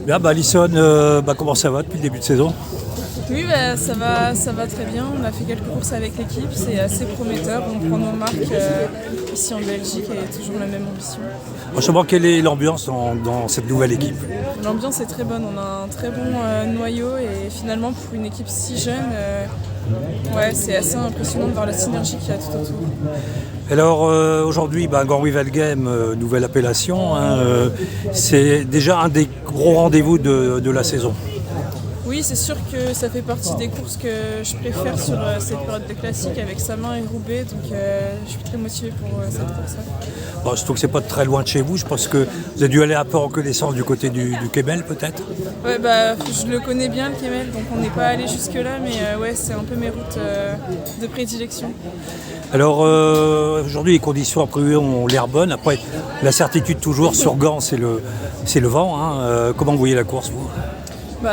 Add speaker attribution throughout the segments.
Speaker 1: Bien, Alison, comment ça va depuis le début de saison?
Speaker 2: Oui, ça va très bien. On a fait quelques courses avec l'équipe, c'est assez prometteur. On prend nos marques ici en Belgique et toujours la même ambition.
Speaker 1: Franchement, quelle est l'ambiance dans cette nouvelle équipe?
Speaker 2: L'ambiance est très bonne, on a un très bon noyau et finalement pour une équipe si jeune, c'est assez impressionnant de voir la synergie qu'il y a tout autour.
Speaker 1: Alors aujourd'hui, Gand-Wevelgem Game, nouvelle appellation, c'est déjà un des gros rendez-vous de la saison.
Speaker 2: Oui, c'est sûr que ça fait partie des courses que je préfère sur cette période de classique avec Samin et Roubaix, donc je suis très motivée pour cette course-là.
Speaker 1: Bon, surtout que c'est pas très loin de chez vous, je pense que vous avez dû aller un peu en connaissance du côté du Kemmel peut-être.
Speaker 2: Ouais, je le connais bien le Kemmel, donc on n'est pas allé jusque-là, mais c'est un peu mes routes de prédilection.
Speaker 1: Alors aujourd'hui les conditions a priori ont l'air bonnes, après la certitude toujours sur Gand c'est le vent, comment vous voyez la course vous?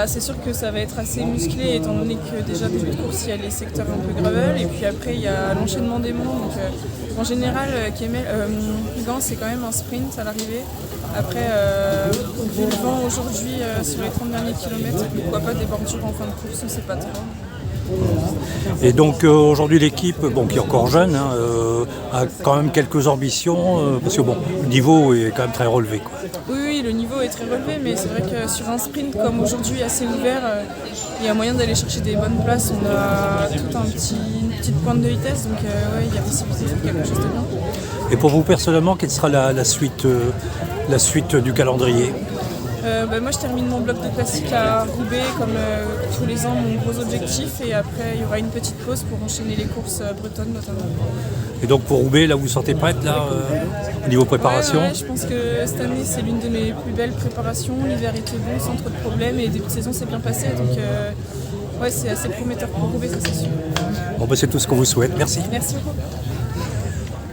Speaker 2: C'est sûr que ça va être assez musclé étant donné que déjà début de course il y a les secteurs un peu gravel et puis après il y a l'enchaînement des monts. Donc, en général Gand c'est quand même un sprint à l'arrivée. Après vu le vent aujourd'hui sur les 30 derniers kilomètres, pourquoi pas des bordures en fin de course, on ne sait pas trop.
Speaker 1: Et donc aujourd'hui l'équipe, qui est encore jeune, a quand même quelques ambitions, parce que le niveau est quand même très relevé, quoi.
Speaker 2: Oui, le niveau est très relevé, mais c'est vrai que sur un sprint comme aujourd'hui assez ouvert, il y a moyen d'aller chercher des bonnes places. On a tout une petite pointe de vitesse, donc il y a possibilité de faire quelque chose de bien.
Speaker 1: Et pour vous personnellement, quelle sera la suite du calendrier?
Speaker 2: Moi je termine mon bloc de classique à Roubaix comme tous les ans, mon gros objectif, et après il y aura une petite pause pour enchaîner les courses bretonnes notamment.
Speaker 1: Et donc pour Roubaix, là vous vous sentez prête là, au niveau préparation?
Speaker 2: Ouais, je pense que cette année c'est l'une de mes plus belles préparations, l'hiver était bon sans trop de problèmes et début de saison s'est bien passé, donc c'est assez prometteur pour Roubaix, ça c'est sûr.
Speaker 1: C'est tout ce qu'on vous souhaite, merci.
Speaker 2: Merci beaucoup.